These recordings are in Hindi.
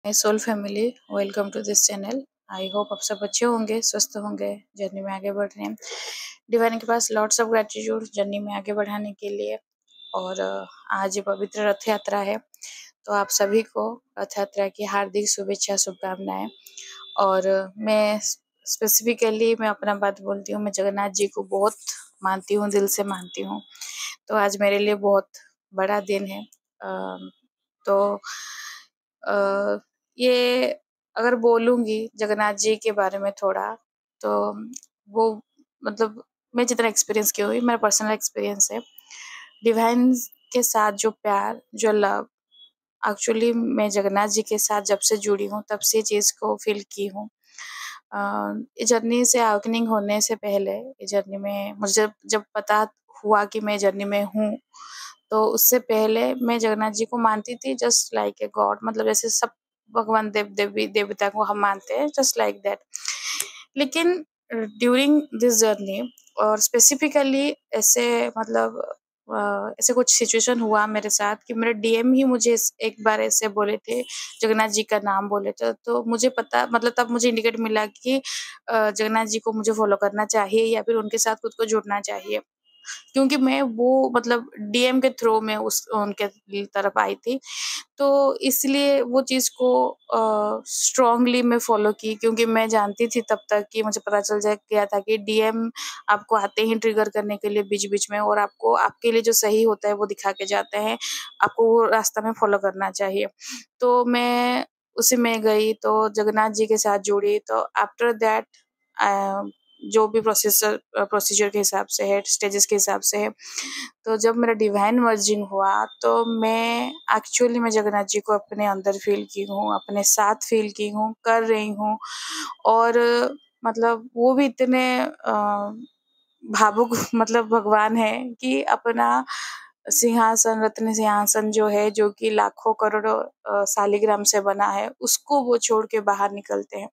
My soul family, welcome to this channel. I hope आप सब अच्छे होंगे, स्वस्थ होंगे, जर्नी में आगे बढ़ रहे हैं। डिवाइन के पास लॉट्स ऑफ ग्रेटिट्यूड जर्नी में आगे बढ़ाने के लिए। और आज पवित्र रथ यात्रा है, तो आप सभी को रथ यात्रा की हार्दिक शुभेच्छा, शुभकामनाएं। और मैं स्पेसिफिकली मैं अपना बात बोलती हूँ, मैं जगन्नाथ जी को बहुत मानती हूँ, दिल से मानती हूँ। तो आज मेरे लिए बहुत बड़ा दिन है। तो अ, ये अगर बोलूँगी जगन्नाथ जी के बारे में थोड़ा, तो वो मतलब मैं जितना एक्सपीरियंस की हुई, मेरा पर्सनल एक्सपीरियंस है। डिवाइन के साथ जो प्यार, जो लव, एक्चुअली मैं जगन्नाथ जी के साथ जब से जुड़ी हूँ, तब से चीज़ को फ़ील की हूँ। अ, ये जर्नी से अवेकनिंग होने से पहले, ये जर्नी में मुझे जब जब पता हुआ कि मैं जर्नी में हूँ, तो उससे पहले मैं जगन्नाथ जी को मानती थी जस्ट लाइक ए गॉड, मतलब जैसे सब भगवान देवता को हम मानते हैं, जस्ट लाइक दैट। लेकिन ड्यूरिंग दिस जर्नी और स्पेसिफिकली ऐसे मतलब ऐसे कुछ सिचुएशन हुआ मेरे साथ कि मेरे डीएम ही मुझे एक बार ऐसे बोले थे, जगन्नाथ जी का नाम बोले थे, तो मुझे पता मतलब तब मुझे इंडिकेट मिला कि जगन्नाथ जी को मुझे फॉलो करना चाहिए या फिर उनके साथ खुद को जुड़ना चाहिए। क्योंकि मैं वो मतलब डीएम के थ्रू में उस उनके तरफ आई थी, तो इसलिए वो चीज़ को स्ट्रांगली मैं फॉलो की, क्योंकि मैं जानती थी तब तक कि मुझे पता चल जा गया था कि डीएम आपको आते ही ट्रिगर करने के लिए बीच-बीच में, और आपको आपके लिए जो सही होता है वो दिखा के जाते हैं, आपको वो रास्ता में फॉलो करना चाहिए। तो मैं उसी में गई, तो जगन्नाथ जी के साथ जुड़ी, तो आफ्टर दैट अ, जो भी प्रोसीजर के हिसाब से है, स्टेजेस के हिसाब से है, तो जब मेरा डिवाइन मर्जिंग हुआ, तो मैं एक्चुअली मैं जगन्नाथ जी को अपने अंदर फ़ील की हूँ, अपने साथ फ़ील की हूँ, कर रही हूँ। और मतलब वो भी इतने भावुक मतलब भगवान हैं कि अपना सिंहासन, रत्न सिंहासन जो है, जो कि लाखों करोड़ों शालिग्राम से बना है, उसको वो छोड़ के बाहर निकलते हैं।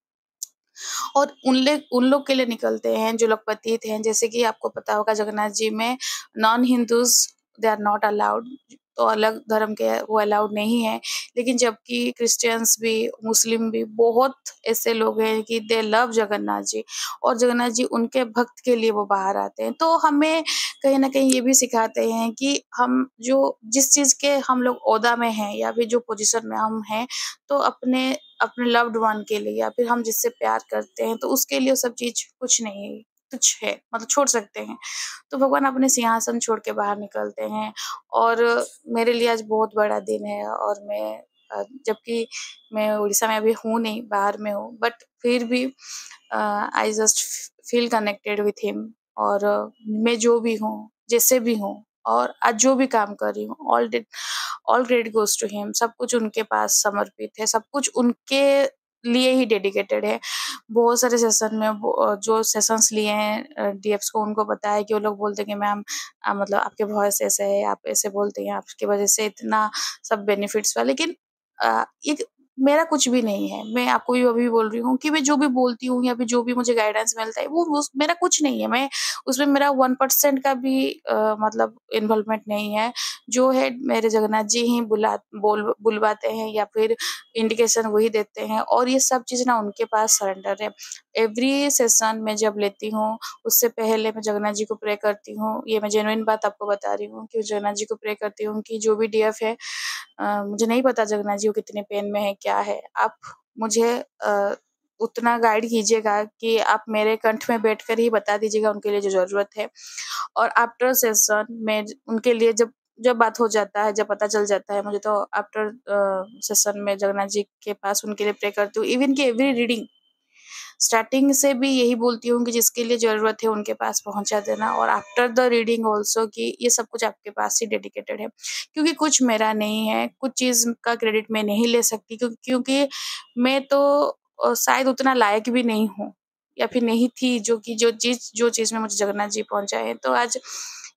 और उन लोग के लिए निकलते हैं जो लोग पतित हैं, जैसे कि आपको पता होगा जगन्नाथ जी में non Hindus they are not allowed, तो अलग धर्म के वो अलाउड नहीं है। लेकिन जबकि क्रिश्चियंस भी, मुस्लिम भी, बहुत ऐसे लोग हैं कि दे लव जगन्नाथ जी, और जगन्नाथ जी उनके भक्त के लिए वो बाहर आते हैं। तो हमें कहीं न कहीं ये भी सिखाते हैं कि हम जो जिस चीज़ के हम लोग ओहदा में हैं या फिर जो पोजीशन में हम हैं, तो अपने अपने लव्ड वन के लिए या फिर हम जिससे प्यार करते हैं, तो उसके लिए वो सब चीज़ कुछ नहीं, तुच्छ है, मतलब छोड़ सकते हैं। तो भगवान अपने सिंहासन छोड़ के बाहर निकलते हैं, और मेरे लिए आज बहुत बड़ा दिन है। और मैं जबकि मैं उड़ीसा में अभी हूँ नहीं, बाहर में हूँ, बट फिर भी I just feel connected with him. और मैं जो भी हूँ, जैसे भी हूँ, और आज जो भी काम कर रही हूँ, all credit goes to him. सब कुछ उनके पास समर्पित है, सब कुछ उनके लिए ही डेडिकेटेड है। बहुत सारे सेशन में जो सेशंस लिए हैं डीएफ्स को, उनको पता है कि वो लोग बोलते हैं कि मैम मतलब आपके वॉइस ऐसे है, आप ऐसे बोलते हैं, आपकी वजह से इतना सब बेनिफिट्स हुआ। लेकिन एक मेरा कुछ भी नहीं है। मैं आपको भी अभी बोल रही हूँ कि मैं जो भी बोलती हूँ या फिर जो भी मुझे गाइडेंस मिलता है, वो उस मेरा कुछ नहीं है। मैं उसमें मेरा 1% का भी मतलब इन्वॉल्वमेंट नहीं है। जो है मेरे जगन्नाथ जी ही बुलवाते हैं या फिर इंडिकेशन वही देते हैं, और ये सब चीज़ ना उनके पास सरेंडर है। एवरी सेशन मैं जब लेती हूँ, उससे पहले मैं जगन्नाथ जी को प्रे करती हूँ। ये मैं जेन्युइन बात आपको बता रही हूँ कि जगन्नाथ जी को प्रे करती हूँ कि जो भी डीएफ है, मुझे नहीं पता जगन्नाथ जी वो कितने पेन में है, क्या है। आप मुझे उतना गाइड कीजिएगा कि आप मेरे कंठ में बैठकर ही बता दीजिएगा उनके लिए जो ज़रूरत है। और आफ्टर सेशन में उनके लिए जब जब बात हो जाता है, जब पता चल जाता है मुझे, तो आफ्टर सेशन में जगन्नाथ जी के पास उनके लिए प्रे करती हूँ। इवन कि एवरी रीडिंग स्टार्टिंग से भी यही बोलती हूँ कि जिसके लिए ज़रूरत है उनके पास पहुँचा देना, और आफ्टर द रीडिंग ऑल्सो कि ये सब कुछ आपके पास ही डेडिकेटेड है। क्योंकि कुछ मेरा नहीं है, कुछ चीज़ का क्रेडिट मैं नहीं ले सकती, क्योंकि मैं तो शायद उतना लायक भी नहीं हूँ या फिर नहीं थी, जो चीज़ में मुझे जगन्नाथ जी पहुँचाए हैं। तो आज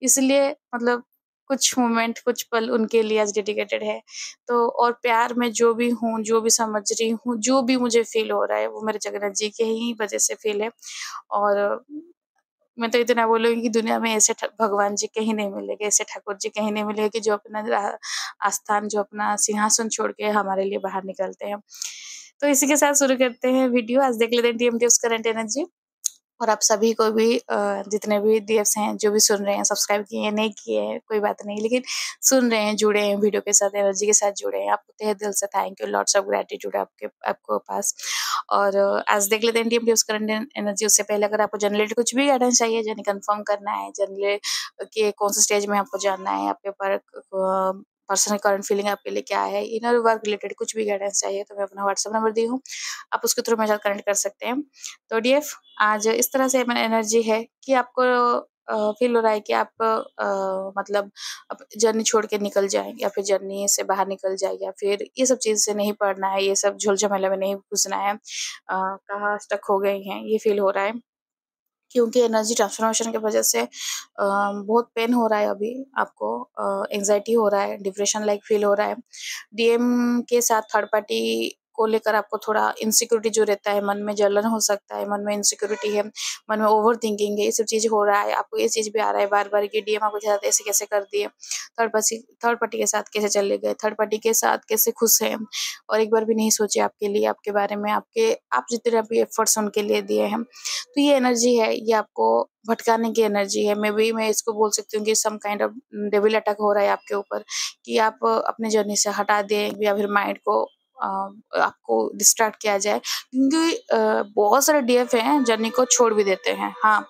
इसलिए मतलब कुछ मोमेंट, कुछ पल उनके लिए आज डेडिकेटेड है। तो और प्यार में जो भी हूँ, जो भी समझ रही हूँ, जो भी मुझे फ़ील हो रहा है, वो मेरे जगन्नाथ जी के ही वज़ह से फ़ील है। और मैं तो इतना बोलूँगी कि दुनिया में ऐसे भगवान जी कहीं नहीं मिलेंगे, ऐसे ठाकुर जी कहीं नहीं मिलेंगे कि जो अपना आस्थान, जो अपना सिंहासन छोड़ के हमारे लिए बाहर निकलते हैं। तो इसी के साथ शुरू करते हैं वीडियो। आज देख लेते हैं डीएमटीएस करंट एनर्जी। और आप सभी को भी जितने भी डीएफ्स हैं, जो भी सुन रहे हैं, सब्सक्राइब किए हैं, नहीं किए हैं, कोई बात नहीं, लेकिन सुन रहे हैं, जुड़े हैं वीडियो के साथ, एनर्जी के साथ जुड़े हैं, आपको तहे दिल से thank you, lots of gratitude आपको पास। और आज देख लेते हैं डीएमटीएस करंट एनर्जी। उससे पहले अगर आपको जनरली कुछ भी गाइडेंस चाहिए, जर्नी कंफर्म करना है, जनरली के कौन से स्टेज में आपको जानना है, आपके पर पर्सनल करंट फीलिंग आपके लिए क्या है, इनर वर्क रिलेटेड कुछ भी गाइडेंस चाहिए, तो मैं अपना व्हाट्सएप नंबर दी हूँ, आप उसके थ्रू मेरे साथ कनेक्ट कर सकते हैं। तो डीएफ आज इस तरह से एनर्जी है कि आपको फील हो रहा है कि आप मतलब अब जर्नी छोड़ के निकल जाए, या फिर जर्नी से बाहर निकल जाए, या फिर ये सब चीज़ से नहीं पढ़ना है, ये सब झोल झमेले में नहीं घुसना है, कहाँ स्टक हो गए हैं, ये फील हो रहा है। क्योंकि एनर्जी ट्रांसफॉर्मेशन की वजह से बहुत पेन हो रहा है अभी आपको, एंग्जाइटी हो रहा है, डिप्रेशन लाइक फील हो रहा है। डीएम के साथ थर्ड पार्टी को लेकर आपको थोड़ा इनसिक्योरिटी जो रहता है, मन में जलन हो सकता है, मन में इनसिक्योरिटी है, मन में ओवर थिंकिंग है, ये सब चीज़ हो रहा है। आपको ये चीज़ भी आ रहा है बार-बार कि डीएम आपके साथ ऐसे कैसे कर दिए, थर्ड पार्टी के साथ कैसे चले गए, थर्ड पार्टी के साथ कैसे खुश हैं, और एक बार भी नहीं सोचे आपके लिए, आपके बारे में, आप जितने भी एफर्ट्स उनके लिए दिए हैं। तो ये एनर्जी है, ये आपको भटकाने की एनर्जी है। मैं इसको बोल सकती हूँ कि some kind of devil attack हो रहा है आपके ऊपर, कि आप अपने जर्नी से हटा दें, या फिर माइंड को आपको डिस्ट्रैक्ट किया जाए, क्योंकि बहुत सारे डीएफ हैं जर्नी को छोड़ भी देते हैं। हाँ,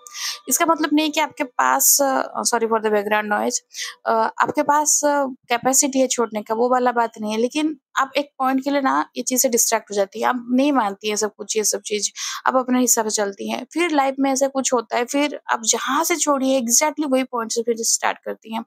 इसका मतलब नहीं कि आपके पास, sorry for the background noise, आपके पास कैपेसिटी है छोड़ने का, वो वाला बात नहीं है, लेकिन आप एक पॉइंट के लिए ना ये चीज़ें डिस्ट्रैक्ट हो जाती है, आप नहीं मानती हैं सब कुछ, ये सब चीज़ आप अपने हिसाब से चलती हैं। फिर लाइफ में ऐसा कुछ होता है, फिर आप जहाँ से छोड़ी एग्जैक्टली वही पॉइंट से फिर स्टार्ट करती हैं।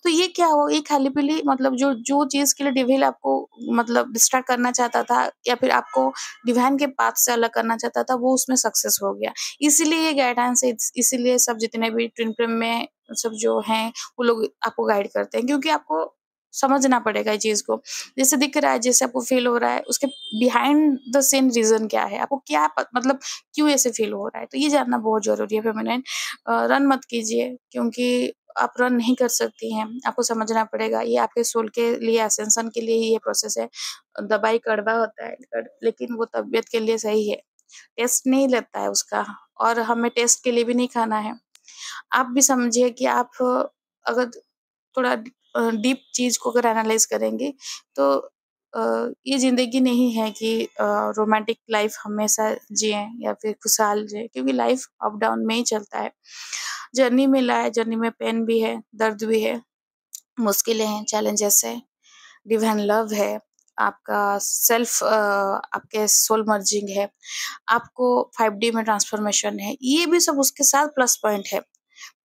तो ये क्या हो, ये खाली-पीली मतलब जो जो चीज़ के लिए डेविल आपको मतलब डिस्ट्रैक्ट करना चाहता था, या फिर आपको डिवाइन के पाथ से अलग करना चाहता था, वो उसमें सक्सेस हो गया। इसीलिए ये गाइडेंस है, इसीलिए सब जितने भी ट्विन फ्लेम में सब जो हैं, वो लोग आपको गाइड करते हैं, क्योंकि आपको समझना पड़ेगा ये चीज़ को। जैसे दिख रहा है, जैसे आपको फ़ील हो रहा है, उसके बिहाइंड द सीन रीज़न क्या है? आपको क्या मतलब क्यों ऐसे फ़ील हो रहा है? तो ये जानना बहुत ज़रूरी है फेमिनिन। रन मत कीजिए, क्योंकि आप रन नहीं कर सकती हैं। आपको समझना पड़ेगा, ये आपके सोल के लिए, असेंशन के लिए ही ये प्रोसेस है। दवाई कड़वा होता है, लेकिन वो तबीयत के लिए सही है। टेस्ट नहीं लगता है उसका, और हमें टेस्ट के लिए भी नहीं खाना है। आप भी समझिए कि आप अगर थोड़ा डीप चीज़ को अगर एनालाइज़ करेंगे, तो ये ज़िंदगी नहीं है कि रोमांटिक लाइफ़ हमेशा जिएँ या फिर खुशहाल जिएँ, क्योंकि लाइफ़ अप डाउन में ही चलता है। जर्नी मिला है, जर्नी में पेन भी है, दर्द भी है, मुश्किलें हैं, चैलेंजेस हैं, डिवाइन लव है, आपका सेल्फ आपके सोल मर्जिंग है, आपको 5D में ट्रांसफॉर्मेशन है, ये भी सब उसके साथ प्लस पॉइंट है।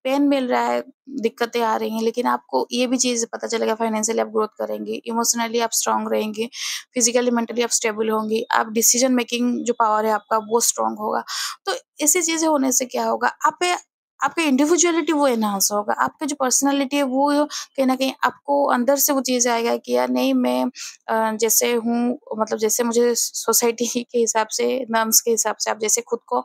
पेन मिल रहा है, दिक्कतें आ रही हैं, लेकिन आपको ये भी चीज़ पता चलेगा, फाइनेंशियली आप ग्रोथ करेंगी, इमोशनली आप स्ट्रॉन्ग रहेंगी, फिजिकली मेंटली आप स्टेबल होंगी, आप डिसीजन मेकिंग जो पावर है आपका वो स्ट्रॉन्ग होगा। तो ऐसी चीज़ें होने से क्या होगा, आप पे आपका इंडिविजुअलिटी वो एनहांस होगा, आपकी जो पर्सनैलिटी है वो कहीं न कहीं आपको अंदर से वो चीज़ आएगा कि यार नहीं, मैं जैसे हूँ, मतलब जैसे मुझे सोसाइटी के हिसाब से, नॉर्म्स के हिसाब से आप जैसे खुद को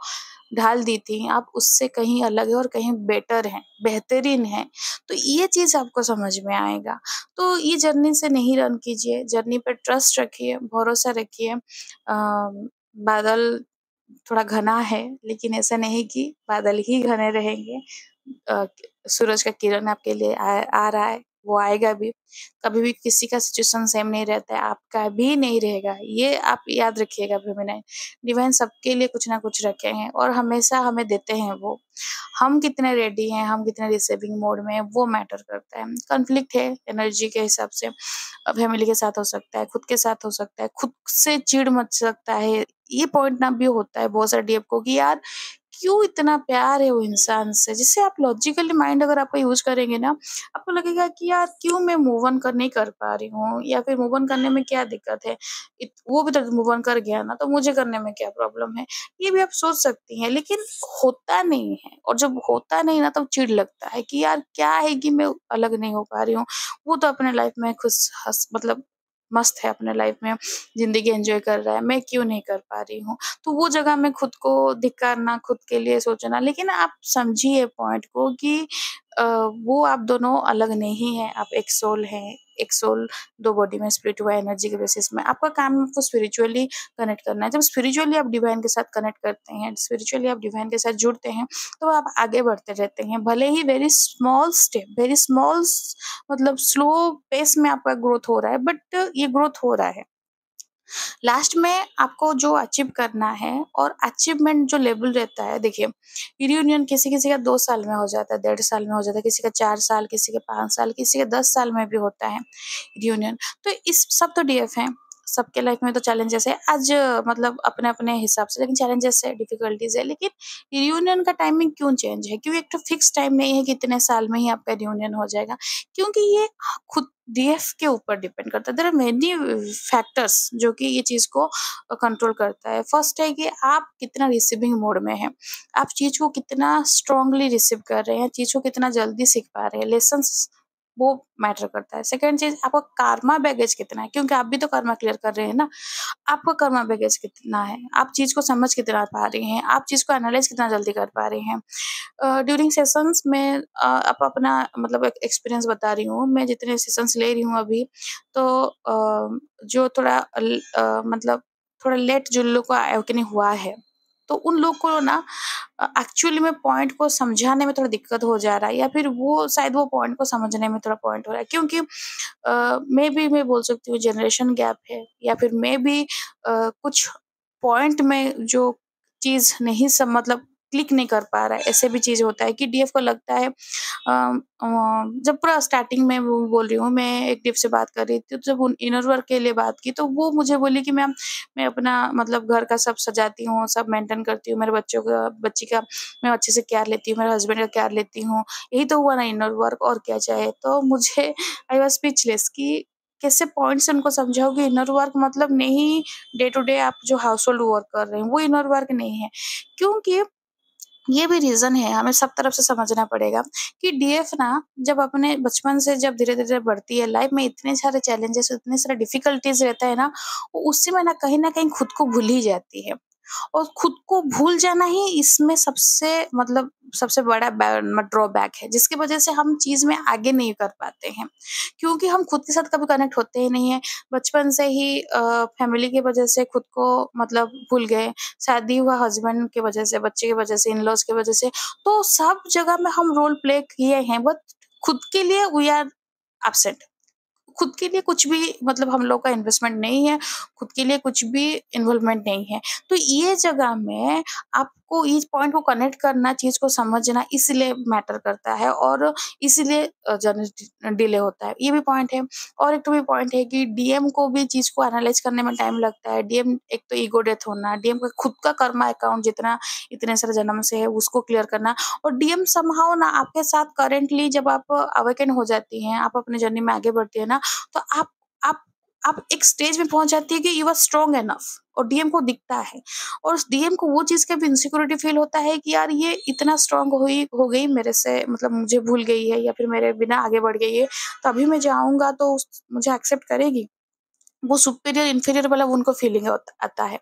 ढाल दी थी, आप उससे कहीं अलग हैं और कहीं बेटर हैं, बेहतरीन हैं। तो ये चीज़ आपको समझ में आएगा। तो ये जर्नी से नहीं रन कीजिए, जर्नी पे ट्रस्ट रखिए, भरोसा रखिए। बादल थोड़ा घना है, लेकिन ऐसा नहीं कि बादल ही घने रहेंगे। अ, सूरज का किरण आपके लिए आ रहा है, वो आएगा भी। कभी भी किसी का सिचुएशन सेम नहीं रहता है, आपका भी नहीं रहेगा। ये आप याद रखिएगा फेमिनाइन। डिवाइन सबके लिए कुछ ना कुछ रखे हैं, और हमेशा हमें देते हैं वो। हम कितने रेडी हैं, हम कितने रिसीविंग मोड में हैं, वो मैटर करता है। कॉन्फ्लिक्ट है एनर्जी के हिसाब से, फैमिली के साथ हो सकता है, खुद के साथ हो सकता है, खुद से चिढ़ मच सकता है। ये पॉइंट ना भी होता है बहुत सारे डीएफ को कि यार क्यों इतना प्यार है वो इंसान से, जिससे आप लॉजिकली माइंड अगर आपका यूज़ करेंगे ना, आपको लगेगा कि यार क्यों मैं मूव ऑन कर नहीं कर पा रही हूँ, या फिर मूव ऑन करने में क्या दिक्कत है? वो भी तो मूव ऑन कर गया ना, तो मुझे करने में क्या प्रॉब्लम है? ये भी आप सोच सकती हैं, लेकिन होता नहीं है, और जब होता नहीं ना, तब चिढ़ लगता है कि यार क्या है कि मैं अलग नहीं हो पा रही हूँ। वो तो अपने लाइफ में खुश हँस मतलब मस्त है, अपने लाइफ में ज़िंदगी एन्जॉय कर रहा है, मैं क्यों नहीं कर पा रही हूँ? तो वो जगह में खुद को धिक्कारना, खुद के लिए सोचना, लेकिन आप समझिए पॉइंट को कि वो आप दोनों अलग नहीं हैं, आप एक सोल हैं, एक सोल 2 बॉडी में स्प्लिट हुआ है एनर्जी के बेसिस में। आपका काम है आपको स्पिरिचुअली कनेक्ट करना है। जब स्पिरिचुअली आप डिवाइन के साथ कनेक्ट करते हैं, स्पिरिचुअली आप डिवाइन के साथ जुड़ते हैं, तो आप आगे बढ़ते रहते हैं। भले ही very small step, very small मतलब स्लो पेस में आपका ग्रोथ हो रहा है, बट ये ग्रोथ हो रहा है। लास्ट में आपको जो अचीव करना है और अचीवमेंट जो लेवल रहता है, देखिए रियूनियन किसी-किसी का 2 साल में हो जाता है, 1.5 साल में हो जाता है, किसी का 4 साल, किसी का 5 साल, किसी का 10 साल में भी होता है रियूनियन। तो इस सब तो डीएफ हैं, सबके लाइफ में तो चैलेंजेस है। आज मतलब अपने-अपने हिसाब से, लेकिन चैलेंजेस है, डिफिकल्टीज़ है। लेकिन रियूनियन का टाइमिंग क्यों चेंज है? क्यों एक तो फिक्स टाइम नहीं है कि इतने साल में ही आपका रियूनियन हो जाएगा? क्योंकि ये खुद डीएफ के ऊपर डिपेंड करता है। देयर आर मेनी फैक्टर्स जो कि ये चीज़ को कंट्रोल करता है। फर्स्ट है कि आप कितना रिसीविंग मोड में हैं। आप चीज़ को कितना स्ट्रांगली रिसीव कर रहे हैं, चीज़ को कितना जल्दी सीख पा रहे हैं, लेसन्स वो मैटर करता है। सेकंड चीज़, आपका कार्मा बैगेज कितना है, क्योंकि आप भी तो कर्मा क्लियर कर रहे हैं ना। आपका कर्मा बैगेज कितना है, आप चीज़ को समझ कितना पा रहे हैं, आप चीज़ को एनालाइज़ कितना जल्दी कर पा रहे हैं। ड्यूरिंग सेशंस में आप अपना मतलब एक एक्सपीरियंस बता रही हूँ, मैं जितने सेशंस ले रही हूँ अभी, तो जो थोड़ा मतलब थोड़ा लेट जिन लोग को अवेकनिंग हुआ है, तो उन लोग को ना एक्चुअली में पॉइंट को समझाने में थोड़ा दिक्कत हो जा रहा है, या फिर वो शायद वो पॉइंट को समझने में थोड़ा पॉइंट हो रहा है, क्योंकि मेबी मैं बोल सकती हूँ जनरेशन गैप है, या फिर मेबी कुछ पॉइंट में जो चीज़ नहीं सब मतलब क्लिक नहीं कर पा रहा है। ऐसे भी चीज़ होता है कि डीएफ को लगता है जब पूरा स्टार्टिंग में वो बोल रही हूँ, मैं एक डीएफ से बात कर रही थी, तो जब उन इनर वर्क के लिए बात की, तो वो मुझे बोली कि मैम मैं अपना मतलब घर का सब सजाती हूँ, सब मेंटेन करती हूँ, मेरे बच्ची का मैं अच्छे से केयर लेती हूँ, मेरे हस्बैंड का केयर लेती हूँ। यही तो हुआ ना इनर वर्क, और क्या चाहिए? तो मुझे आई वाज़ स्पीचलेस कि कैसे पॉइंट से उनको समझाऊँ कि इनर वर्क मतलब नहीं डे टू डे आप जो हाउसहोल्ड वर्क कर रहे हैं, वो इनर वर्क नहीं है। क्योंकि ये भी रीज़न है, हमें सब तरफ से समझना पड़ेगा कि डीएफ ना जब अपने बचपन से जब धीरे-धीरे बढ़ती है, लाइफ में इतने सारे चैलेंजेस, इतने सारे डिफिकल्टीज़ रहता है ना, वो उसी में ना कहीं न कहीं खुद को भूल ही जाती है। और खुद को भूल जाना ही इसमें सबसे मतलब सबसे बड़ा ड्रॉबैक है, जिसकी वजह से हम चीज़ में आगे नहीं कर पाते हैं। क्योंकि हम खुद के साथ कभी कनेक्ट होते ही नहीं हैं। बचपन से ही फैमिली की वजह से खुद को मतलब भूल गए, शादी हुआ हस्बैंड की वजह से, बच्चे की वजह से, इन-लॉज़ की वजह से, तो सब जगह में हम रोल प्ले किए हैं, बट खुद के लिए वी आर एब्सेंट। खुद के लिए कुछ भी मतलब हम लोग का इन्वेस्टमेंट नहीं है, खुद के लिए कुछ भी इन्वॉल्वमेंट नहीं है। तो ये जगह में आपको इस पॉइंट को कनेक्ट करना, चीज़ को समझना इसलिए मैटर करता है, और इसीलिए जर्नी डिले होता है। ये भी पॉइंट है। और एक तो भी पॉइंट है कि डीएम को भी चीज़ को एनालाइज़ करने में टाइम लगता है। डीएम एक तो ईगो डेथ होना, डीएम का खुद का कर्मा अकाउंट जितना इतने सारे जन्म से है उसको क्लियर करना, और डीएम समहाउ ना आपके साथ करेंटली जब आप अवेकन हो जाती हैं, आप अपने जर्नी में आगे बढ़ती है ना, तो आप आप एक स्टेज में पहुँच जाती है कि यू आर स्ट्रॉन्ग इनफ, और डीएम को दिखता है, और उस डीएम को वो चीज़ का भी इनसिक्योरिटी फील होता है कि यार ये इतना स्ट्रॉन्ग हो गई मेरे से, मतलब मुझे भूल गई है, या फिर मेरे बिना आगे बढ़ गई है, तो अभी मैं जाऊँगा तो मुझे एक्सेप्ट करेगी। वो सुपीरियर इंफीरियर वाला उनको फीलिंग आता है।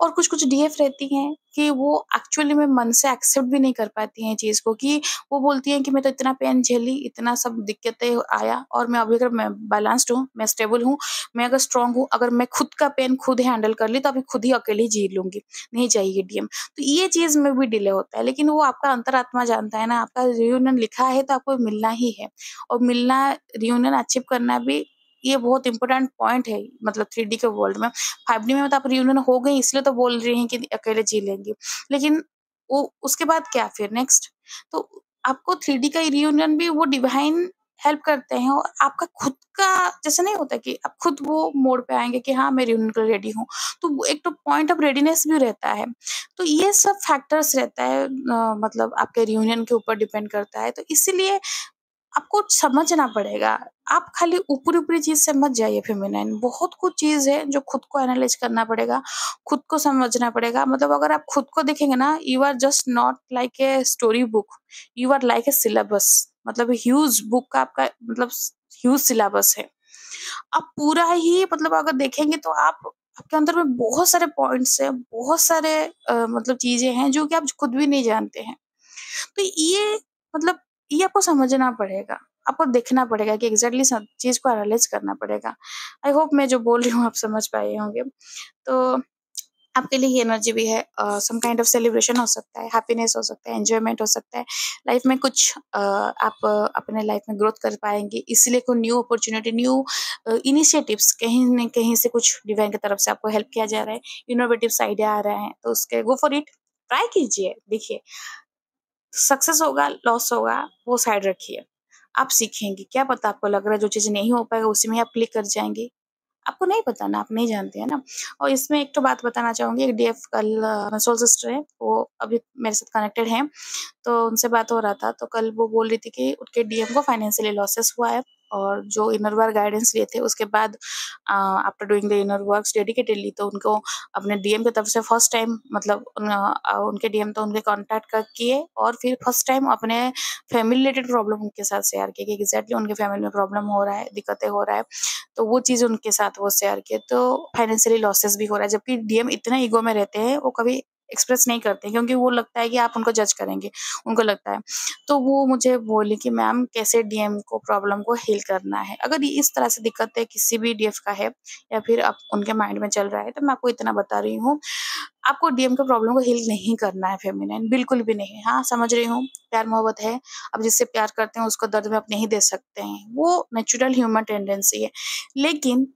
और कुछ-कुछ डीएफ रहती हैं कि वो एक्चुअली में मन से एक्सेप्ट भी नहीं कर पाती हैं चीज़ को, कि वो बोलती हैं कि मैं तो इतना पेन झेली, इतना सब दिक्कतें आया, और मैं अभी अगर मैं बैलेंस्ड हूँ, मैं स्टेबल हूँ, मैं अगर स्ट्रॉन्ग हूँ, अगर मैं खुद का पेन खुद हैंडल कर ली, तो अभी खुद ही अकेली जी लूँगी, नहीं चाहिए डीएम। तो ये चीज़ में भी डिले होता है, लेकिन वो आपका अंतरात्मा जानता है ना, आपका रियूनियन लिखा है तो आपको मिलना ही है, और मिलना, रियूनियन अचीव करना भी ये बहुत इम्पोर्टेंट पॉइंट है, मतलब 3D के वर्ल्ड में। 5D में तो आप रियूनियन हो गई इसलिए तो बोल रही हैं कि अकेले जी लेंगी। लेकिन वो उसके बाद क्या फिर नेक्स्ट? तो आपको 3D का रियूनियन भी वो डिवाइन हेल्प करते हैं, और आपका खुद का जैसे नहीं होता कि आप खुद वो मोड पे आएँगे कि हाँ, मैं रियूनियन के लिए रेडी हूँ। तो वो एक तो पॉइंट ऑफ रेडीनेस भी रहता है। तो ये सब फैक्टर्स रहता है, मतलब आपके रियूनियन के ऊपर डिपेंड करता है। तो इसीलिए आपको समझना पड़ेगा। आप खाली ऊपरी-ऊपरी चीज़ से मत जाइए फेमिनिन, बहुत कुछ चीज़ है जो खुद को एनालाइज़ करना पड़ेगा, खुद को समझना पड़ेगा। मतलब अगर आप खुद को देखेंगे ना, you are just not like a story book, you are like a syllabus, मतलब ह्यूज बुक का आपका मतलब ह्यूज सिलेबस है। आप पूरा ही मतलब अगर देखेंगे तो आप आपके अंदर में बहुत सारे पॉइंट्स हैं, बहुत सारे मतलब चीज़ें हैं जो कि आप खुद भी नहीं जानते हैं। तो ये मतलब ये आपको समझना पड़ेगा, आपको देखना पड़ेगा कि एग्ज़ैक्टली सब चीज़ को एनालाइज़ करना पड़ेगा। आई होप मैं जो बोल रही हूँ आप समझ पाए होंगे। तो आपके लिए ये एनर्जी भी है, सम काइंड ऑफ सेलिब्रेशन हो सकता है, हैप्पीनेस हो सकता है, एन्जॉयमेंट हो सकता है। लाइफ में कुछ आप अपने लाइफ में ग्रोथ कर पाएँगे, इसलिए कोई न्यू अपॉर्च्युनिटी, न्यू इनिशिएटिव्स कहीं न कहीं से कुछ डिवाइन की तरफ से आपको हेल्प किया जा रहा है, इनोवेटिव्स आइडिया आ रहे हैं, तो उसके गो फॉर इट, ट्राई कीजिए। देखिए, सक्सेस होगा, लॉस होगा, वो साइड रखिए। आप सीखेंगी, क्या पता आपको लग रहा है जो चीज़ नहीं हो पाएगा उसी में आप क्लिक कर जाएँगी। आपको नहीं पता ना, आप नहीं जानते, है ना? और इसमें एक तो बात बताना चाहूँगी, एक डीएफ कल सोल सिस्टर है, वो अभी मेरे साथ कनेक्टेड हैं, तो उनसे बात हो रहा था, तो कल वो बोल रही थी कि उनके डीएम को फाइनेंशियली लॉसेस हुआ है और जो इनर वर्क गाइडेंस लिए थे, उसके बाद after doing the inner works dedicatedly, तो उनको अपने डीएम की तरफ से फर्स्ट टाइम, मतलब उनके डीएम तो उनके कॉन्टैक्ट किए और फिर फर्स्ट टाइम अपने फैमिली रिलेटेड प्रॉब्लम उनके साथ शेयर किए कि एग्ज़ैक्टली उनके फैमिली में प्रॉब्लम हो रहा है, दिक्कतें हो रहा है। तो वो चीज़ उनके साथ वो शेयर किए, तो फाइनेंशियली लॉसेस भी हो रहा है, जबकि डीएम इतना ईगो में रहते हैं, वो कभी एक्सप्रेस नहीं करते क्योंकि वो लगता है कि आप उनको जज करेंगे, उनको लगता है। तो वो मुझे बोली कि मैम कैसे डीएम को प्रॉब्लम को हील करना है? अगर ये इस तरह से दिक्कत है किसी भी डीएफ का है या फिर आप उनके माइंड में चल रहा है, तो मैं आपको इतना बता रही हूँ, आपको डीएम के प्रॉब्लम को हील नहीं करना है फेमिनिन, बिल्कुल भी नहीं। हाँ, समझ रही हूँ, प्यार-मोहब्बत है, आप जिससे प्यार करते हैं उसको दर्द में आप नहीं दे सकते हैं, वो नेचुरल ह्यूमन टेंडेंसी है। लेकिन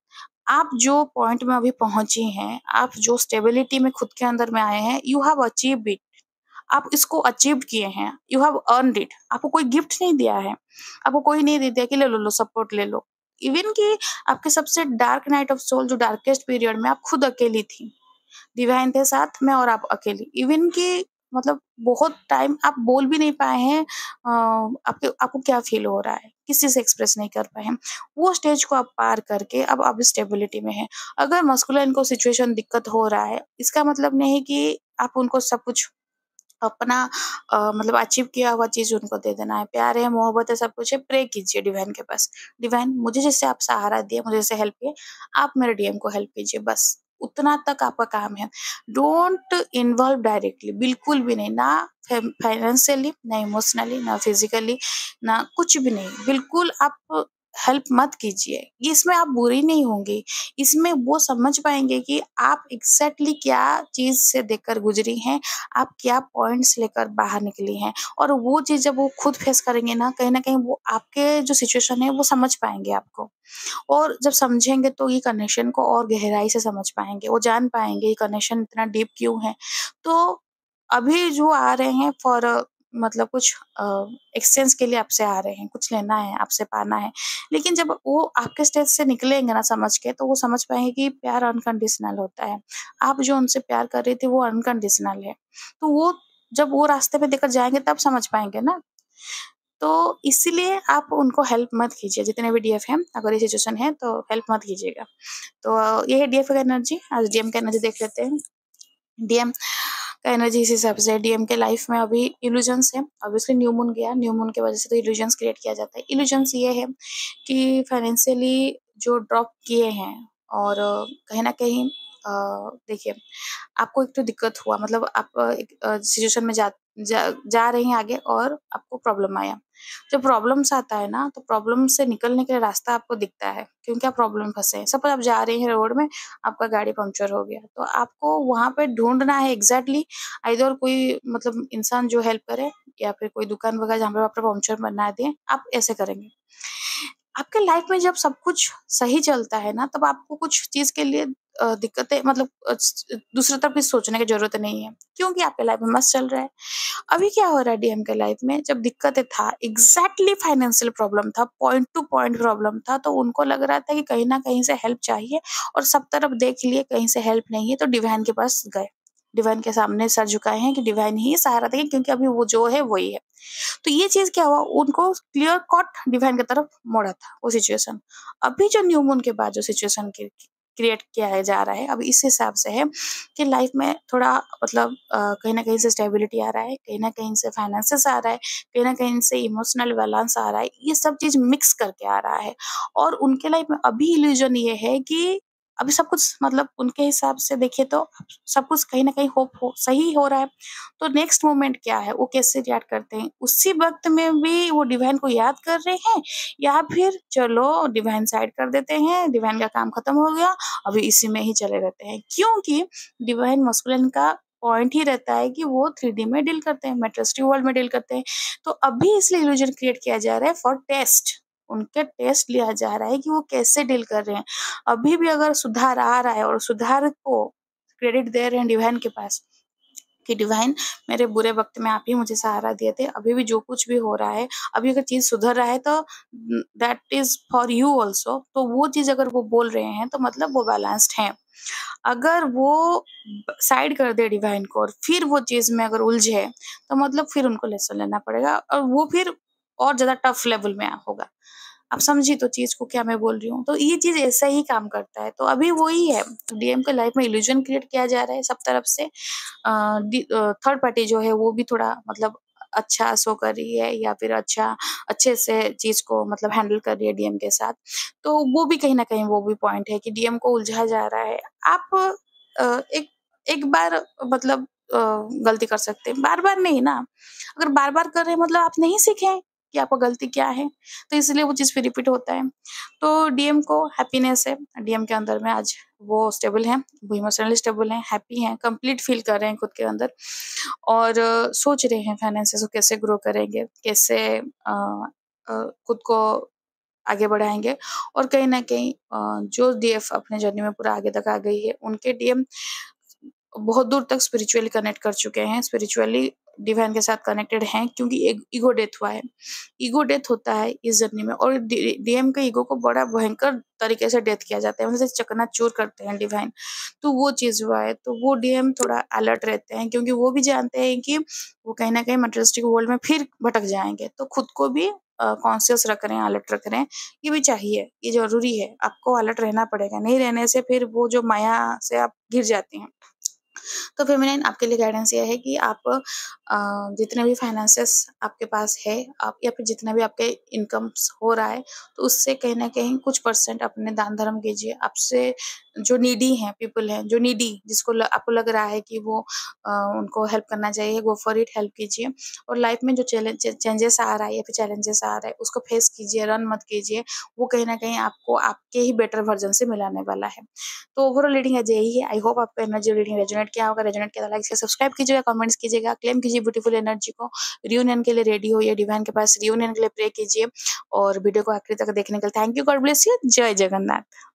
आप जो पॉइंट में अभी पहुँची हैं, आप जो स्टेबिलिटी में खुद के अंदर में आए हैं, यू हैव अचीव्ड इट। आप इसको अचीव किए हैं, यू हैव अर्न्ड इट। आपको कोई गिफ्ट नहीं दिया है, आपको कोई नहीं दे दिया कि ले लो, सपोर्ट ले लो। इवन कि आपके सबसे डार्क नाइट ऑफ सोल जो डार्केस्ट पीरियड में आप खुद अकेली थी। डिवाइन थे साथ में और आप अकेली। इवन कि मतलब बहुत टाइम आप बोल भी नहीं पाए हैं, आपके आपको क्या फ़ील हो रहा है, किसी से एक्सप्रेस नहीं कर पाए हैं। वो स्टेज को आप पार करके अब आप स्टेबिलिटी में हैं। अगर मस्कुलिन को सिचुएशन दिक्कत हो रहा है, इसका मतलब नहीं कि आप उनको सब कुछ अपना मतलब अचीव किया हुआ चीज़ उनको दे देना है। प्यार है, मोहब्बत है, सब कुछ है, प्रे कीजिए डिवाइन के पास। डिवाइन मुझे जैसे आप सहारा दिए, मुझे जैसे हेल्प किए, आप मेरे डीएम को हेल्प कीजिए बस। उतना तक आपका काम है। डोंट इन्वॉल्व डायरेक्टली, बिल्कुल भी नहीं, ना फाइनेंशियली, ना इमोशनली, ना फिज़िकली, ना कुछ भी नहीं। बिल्कुल आप हेल्प मत कीजिए। इसमें आप बुरी नहीं होंगी। इसमें वो समझ पाएँगे कि आप एग्ज़ैक्टली क्या चीज़ से देकर गुज़री हैं, आप क्या पॉइंट्स लेकर बाहर निकली हैं, और वो चीज़ जब वो खुद फेस करेंगे ना, कहीं न कहीं वो आपके जो सिचुएशन है वो समझ पाएँगे आपको। और जब समझेंगे तो ये कनेक्शन को और गहराई से समझ पाएँगे, वो जान पाएँगे ये कनेक्शन इतना डीप क्यों है। तो अभी जो आ रहे हैं फॉर मतलब कुछ एक्सचेंज के लिए आपसे आ रहे हैं, कुछ लेना है, आपसे पाना है। लेकिन जब वो आपके स्टेज से निकलेंगे ना समझ के, तो वो समझ पाएँगे कि प्यार अनकंडीशनल होता है। आप जो उनसे प्यार कर रही थी वो अनकंडीशनल है। तो वो जब वो रास्ते पे लेकर जाएँगे तब समझ पाएँगे ना। तो इसीलिए आप उनको हेल्प मत कीजिए, जितने भी डीएफ हैं, अगर ये सिचुएशन है तो हेल्प मत कीजिएगा। तो ये है डीएफ का एनर्जी। आज डीएम का एनर्जी देख लेते हैं। डीएम का एनर्जी इस हिसाब से है, डीएम के लाइफ में अभी इल्यूजन्स है। ऑब्वियसली न्यू मून गया, न्यू मून की वजह से तो इल्यूजन्स क्रिएट किया जाता है। इल्यूजन्स ये है कि फाइनेंशियली जो ड्रॉप किए हैं और कहीं न कहीं देखिए, आपको एक तो दिक्कत हुआ, मतलब आप एक सिचुएशन में जा रही हैं आगे और आपको प्रॉब्लम आया। जब प्रॉब्लम्स आता है ना, तो प्रॉब्लम से निकलने के लिए रास्ता आपको दिखता है, क्योंकि आप प्रॉब्लम फँसे हैं। सपोज़ आप जा रही हैं रोड में, आपका गाड़ी पंक्चर हो गया, तो आपको वहाँ पे ढूँढना है एग्ज़ैक्टली आइदर कोई मतलब इंसान जो हेल्प करे या फिर कोई दुकान वगैरह जहाँ पे आपका पंक्चर बना दें, आप ऐसे करेंगे। आपके लाइफ में जब सब कुछ सही चलता है ना, तब आपको कुछ चीज़ के लिए दिक्कतें मतलब दूसरी तरफ भी सोचने की ज़रूरत नहीं है, क्योंकि आपके लाइफ में मस्त चल रहा है। अभी क्या हो रहा है डीएम के लाइफ में, जब दिक्कतें था, एग्ज़ैक्टली फाइनेंशियल प्रॉब्लम था, पॉइंट टू पॉइंट प्रॉब्लम था, तो उनको लग रहा था कि कहीं न कहीं से हेल्प चाहिए और सब तरफ देख लिए, कहीं से हेल्प नहीं है, तो डिवाइन के पास गए। डिवाइन के सामने सर झुकाए हैं कि डिवाइन ही सहारा देंगे, क्योंकि अभी वो जो है वही है। तो ये चीज़ क्या हुआ, उनको क्लियर कट डिवाइन की तरफ मोड़ा था वो सिचुएशन। अभी जो न्यू मून के बाद जो सिचुएशन क्रिएट किया जा रहा है, अब इस हिसाब से है कि लाइफ में थोड़ा मतलब कहीं न कहीं से स्टेबिलिटी आ रहा है, कहीं न कहीं से फाइनेंसेस आ रहा है, कहीं न कहीं से इमोशनल बैलेंस आ रहा है, ये सब चीज़ मिक्स करके आ रहा है। और उनके लाइफ में अभी इल्यूज़न ये है कि अभी सब कुछ मतलब उनके हिसाब से देखिए तो सब कुछ कहीं न कहीं सही हो रहा है। तो नेक्स्ट मोमेंट क्या है, वो कैसे रिएक्ट करते हैं? उसी वक़्त में भी वो डिवाइन को याद कर रहे हैं या फिर चलो डिवाइन साइड कर देते हैं, डिवाइन का काम खत्म हो गया, अभी इसी में ही चले रहते हैं। क्योंकि डिवाइन मस्कुलिन का पॉइंट ही रहता है कि वो 3D में डील करते हैं, मैटेरियलिस्टिक वर्ल्ड में डील करते हैं। तो अभी इसलिए इल्यूज़न क्रिएट किया जा रहा है फॉर टेस्ट। उनके टेस्ट लिया जा रहा है कि वो कैसे डील कर रहे हैं। अभी भी अगर सुधार आ रहा है और सुधार को क्रेडिट दे रहे हैं डिवाइन के पास कि डिवाइन मेरे बुरे वक़्त में आप ही मुझे सहारा दिए थे। अभी भी जो कुछ भी हो रहा है, अभी अगर चीज़ सुधर रहा है तो that is for you also. तो वो चीज़ अगर वो बोल रहे हैं तो मतलब वो बैलेंस्ड हैं। अगर वो साइड कर दे डिवाइन को और फिर वो चीज़ में अगर उलझे तो मतलब फिर उनको लेसन लेना पड़ेगा और वो फिर और ज़्यादा टफ लेवल में होगा। आप समझी तो चीज़ को क्या मैं बोल रही हूँ। तो ये चीज़ ऐसा ही काम करता है। तो अभी वही है, डीएम के लाइफ में इल्यूज़न क्रिएट किया जा रहा है सब तरफ से। थर्ड पार्टी जो है वो भी थोड़ा मतलब अच्छा शो कर रही है या फिर अच्छे से चीज़ को मतलब हैंडल कर रही है डीएम के साथ। तो वो भी कहीं न कहीं वो भी पॉइंट है कि डीएम को उलझाया जा रहा है। आप एक एक बार मतलब गलती कर सकते हैं, बार-बार नहीं ना। अगर बार-बार कर रहे हैं मतलब आप नहीं सीखे कि आपका गलती क्या है, तो इसलिए वो चीज़ फिर रिपीट होता है। तो डीएम को हैप्पीनेस है, डीएम के अंदर में आज वो स्टेबल हैं, वो इमोशनली स्टेबल हैं, हैप्पी हैं, कंप्लीट फ़ील कर रहे हैं खुद के अंदर और सोच रहे हैं फाइनेंसेस को कैसे ग्रो करेंगे, कैसे खुद को आगे बढ़ाएँगे और कहीं न कहीं जो डीएफ अपने जर्नी में पूरा आगे तक आ गई है, उनके डीएम बहुत दूर तक स्पिरिचुअली कनेक्ट कर चुके हैं, स्पिरिचुअली डिवाइन के साथ कनेक्टेड हैं क्योंकि एक ईगो डेथ हुआ है। ईगो डेथ होता है इस जर्नी में और डीएम के ईगो को बड़ा भयंकर तरीके से डेथ किया जाता है, मतलब चकनाचूर करते हैं डिवाइन। तो वो चीज़ हुआ है, तो वो डीएम थोड़ा अलर्ट रहते हैं क्योंकि वो भी जानते हैं कि वो कहीं न कहीं मटेरियलिस्टिक वर्ल्ड में फिर भटक जाएँगे, तो खुद को भी कॉन्शियस रख रहे हैं, अलर्ट रख रहे हैं। ये भी चाहिए, ये ज़रूरी है, आपको अलर्ट रहना पड़ेगा, नहीं रहने से फिर वो जो माया से आप घिर जाती हैं। तो फेमिनिन आपके लिए गाइडेंस ये है कि आप जितने भी फाइनेंसेस आपके पास है आप या फिर जितना भी आपके इनकम्स हो रहा है तो उससे कहीं न कहीं कुछ परसेंट अपने दान धर्म कीजिए। आपसे जो नीडी हैं पीपल हैं, जो नीडी जिसको आपको लग रहा है कि वो उनको हेल्प करना चाहिए, गो फॉर इट, हेल्प कीजिए और लाइफ में जो चेंजेस आ रहा है या फिर चैलेंजेस आ रहा है उसको फेस कीजिए, रन मत कीजिए। वो कहीं न कहीं आपको आपके ही बेटर वर्ज़न से मिलाने वाला है। तो ओवरऑल रीडिंग आज यही है। आई होप आपको एनर्जी रीडिंग रेजोनेट किया होगा। रेजोनेट किया तो लाइक शेयर सब्सक्राइब कीजिएगा, कमेंट्स कीजिएगा, क्लेम कीजिए ब्यूटीफुल एनर्जी को। रियूनियन के लिए रेडी होइए, डिवाइन के पास रियूनियन के लिए प्रे कीजिए और वीडियो को आखिरी तक देखने के लिए thank you. God bless you. जय जगन्नाथ।